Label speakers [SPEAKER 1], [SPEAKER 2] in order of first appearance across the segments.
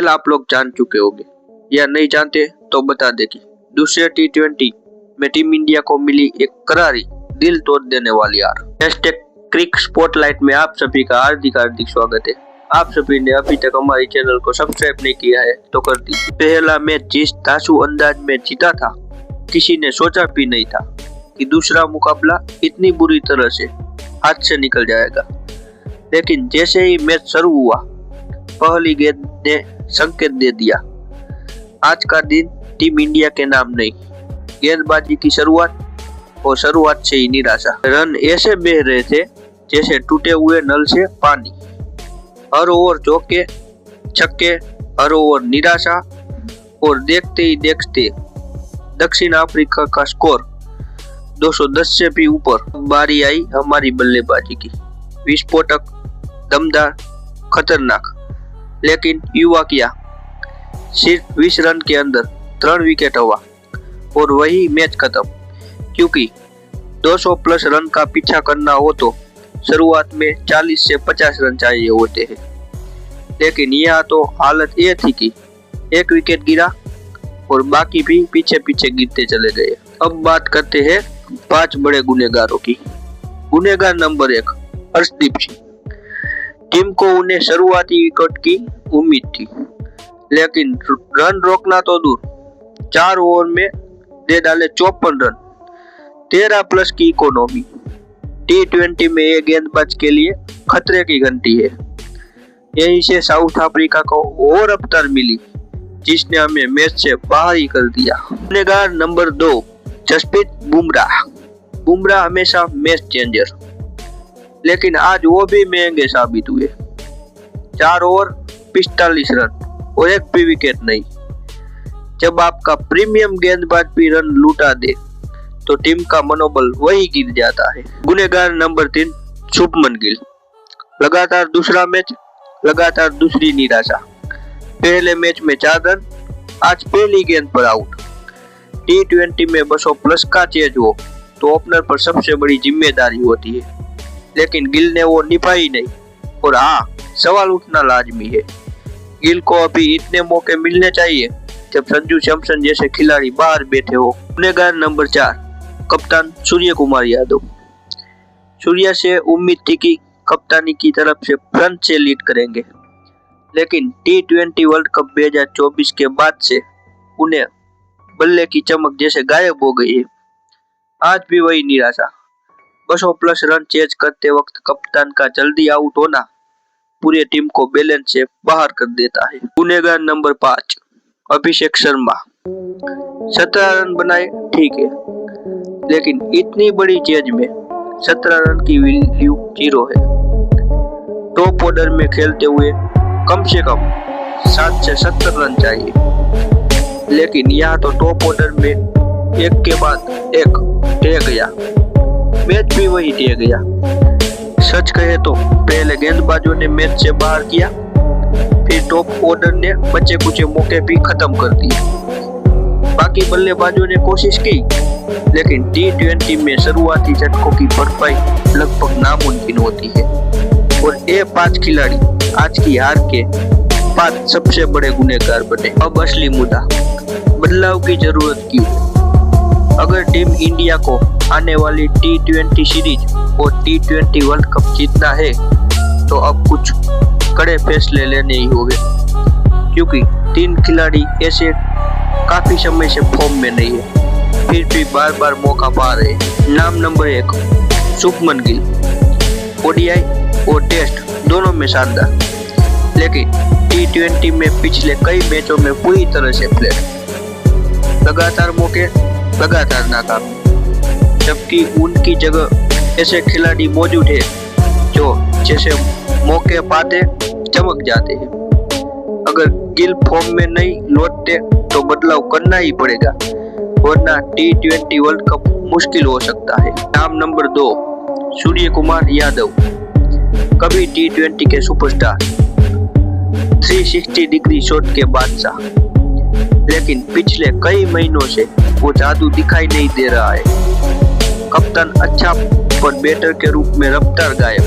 [SPEAKER 1] खेल आप लोग जान चुके होंगे या नहीं जानते तो बता दें कि दूसरे T20 में टीम इंडिया को मिली एक करारी दिल तोड़ देने वाली हार। क्रिक स्पॉटलाइट में आप सभी का हार्दिक स्वागत है। आप सभी ने अभी तक हमारे चैनल को सब्सक्राइब नहीं किया है तो कर दीजिए। पहला मैच जिस धांसू अंदाज में जीता था, किसी ने सोचा भी नहीं था कि दूसरा मुकाबला इतनी बुरी तरह से हाथ से निकल जाएगा। लेकिन जैसे ही मैच शुरू हुआ, पहली गेंद ने संकेत दे दिया, आज का दिन टीम इंडिया के नाम नहीं। गेंदबाजी की शुरुआत और शुरुआत से ही निराशा। रन ऐसे बह रहे थे जैसे टूटे हुए नल से पानी। हर ओवर चौके छक्के, हर ओवर निराशा, और देखते ही देखते दक्षिण अफ्रीका का स्कोर 210 से भी ऊपर। बारी आई हमारी बल्लेबाजी की, विस्फोटक, दमदार, खतरनाक। लेकिन युवा किया, सिर्फ 20 रन के अंदर 3 विकेट हुआ और वही मैच खत्म। क्योंकि 200 प्लस रन का पीछा करना हो तो शुरुआत में 40 से 50 रन चाहिए होते हैं। लेकिन यहाँ तो हालत ये थी कि एक विकेट गिरा और बाकी भी पीछे पीछे गिरते चले गए। अब बात करते हैं 5 बड़े गुनहगारों की। गुनहगार नंबर 1, हर्षदीप सिंह। टीम को उन्हें शुरुआती विकेट की उम्मीद थी, लेकिन रन रोकना तो दूर, 4 ओवर में दे डाले 54 रन, 13 प्लस की इकोनॉमी। T20 में ये गेंदबाज के लिए खतरे की घंटी है। यहीं से साउथ अफ्रीका को और अवतार मिली, जिसने हमें मैच से बाहर ही कर दिया। गुनहगार नंबर 2, जसप्रीत बुमराह। बुमराह हमेशा मैच चेंजर, लेकिन आज वो भी महंगे साबित हुए। 4 ओवर 45 रन और एक भी विकेट नहीं। जब आपका प्रीमियम गेंदबाज भी रन लूटा दे तो टीम का मनोबल वही गिर जाता है। गुनहगार नंबर 3, शुभमन गिल। लगातार दूसरा मैच, लगातार दूसरी निराशा। पहले मैच में 4 रन, आज पहली गेंद पर आउट। T20 में 200 प्लस का चेज हो तो ओपनर पर सबसे बड़ी जिम्मेदारी होती है, लेकिन गिल ने वो निभाई नहीं। और हाँ, सवाल उठना लाजमी है, गिल को अभी इतने मौके मिलने चाहिए जब संजू सैमसन जैसे खिलाड़ी बाहर बैठे हो। गुनहगार नंबर 4, कप्तान सूर्य कुमार यादव। सूर्या से उम्मीद थी कि कप्तानी की तरफ से फ्रंट से लीड करेंगे, लेकिन T20 वर्ल्ड कप 2024 के बाद से उन्हें बल्ले की चमक जैसे गायब हो गई है। आज भी वही निराशा। 200 प्लस रन चेज करते वक्त कप्तान का जल्दी आउट होना पूरे टीम को बैलेंस से बाहर कर देता है। गुनहगार नंबर 5, अभिषेक शर्मा। 17 रन बनाए, ठीक है, लेकिन इतनी बड़ी चेज में 17 रन की वैल्यू 0 है। टॉप ऑर्डर में खेलते हुए कम से कम 60 से 70 रन चाहिए, लेकिन यहाँ तो टॉप ऑर्डर में एक के बाद एक ढह गया। मैच भी वही ढह गया। सच कहे तो पहले गेंदबाजों ने मैच से बाहर किया, फिर टॉप ऑर्डर ने बचे कुछ मौके भी खत्म कर दिए। बाकी बल्लेबाजों ने कोशिश की, लेकिन T20 में शुरुआती झटकों की भरपाई लगभग नामुमकिन होती है। और ये 5 खिलाड़ी आज की हार के 5 सबसे बड़े गुनहगार बने। अब असली मुद्दा, बदलाव की जरूरत क्यों? अगर टीम इंडिया को आने वाली T20 सीरीज और T20 वर्ल्ड कप जीतना है तो अब कुछ कड़े फैसले लेने ही होंगे, क्योंकि 3 खिलाड़ी ऐसे काफी समय से फॉर्म में नहीं है, फिर भी बार बार मौका पा रहे। नाम नंबर 1, शुभमन गिल। ODI और टेस्ट दोनों में शानदार, लेकिन T20 में पिछले कई मैचों में पूरी तरह से फ्लैट। लगातार मौके, लगातार नाकामी। जबकि उनकी जगह ऐसे खिलाड़ी मौजूद है जो जैसे मौके पाते चमक जाते हैं। अगर गिल फॉर्म में नहीं लौटते तो बदलाव करना ही पड़ेगा, वरना T20 वर्ल्ड कप मुश्किल हो सकता है। नाम नंबर 2, सूर्य कुमार यादव। कभी T20 के सुपरस्टार, 360 डिग्री शॉट के बादशाह, लेकिन पिछले कई महीनों से वो जादू दिखाई नहीं दे रहा है। कप्तान अच्छा पर बैटर के रूप में रफ्तार गायब।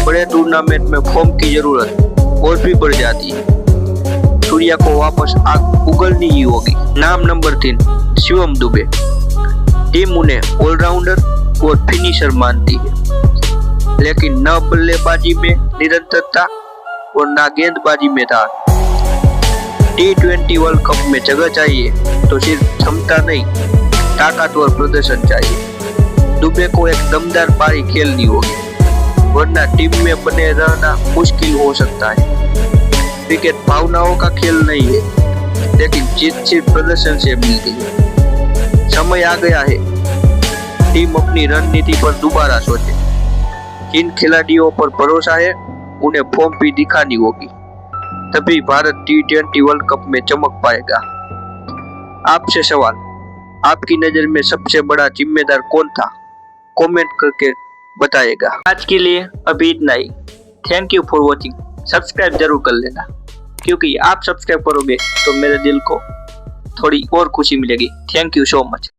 [SPEAKER 1] बड़े टूर्नामेंट में फॉर्म की जरूरत और भी बढ़ जाती है। सूर्या को वापस आग उगलनी ही होगी। नाम नंबर 3, शिवम दुबे। टीम उन्हें ऑलराउंडर और फिनिशर मानती है, लेकिन न बल्लेबाजी में निरंतरता और न गेंदबाजी में धार। T20 वर्ल्ड कप में जगह चाहिए तो सिर्फ क्षमता नहीं, ताकतवर प्रदर्शन चाहिए। दुबे को एक दमदार पारी खेलनी होगी, वरना टीम में बने रहना मुश्किल हो सकता है। क्रिकेट भावनाओं का खेल नहीं है, लेकिन जीत सिर्फ प्रदर्शन से मिलती है। समय आ गया है, टीम अपनी रणनीति पर दोबारा सोचे। जिन खिलाड़ियों पर भरोसा है उन्हें फॉर्म भी दिखानी होगी, तभी भारत T20 वर्ल्ड कप में चमक पाएगा। आपसे सवाल, आपकी नजर में सबसे बड़ा जिम्मेदार कौन था? कमेंट करके बताएगा। आज के लिए अभी इतना ही। Thank you for watching. Subscribe जरूर कर लेना, क्योंकि आप सब्सक्राइब करोगे तो मेरे दिल को थोड़ी और खुशी मिलेगी। Thank you so much.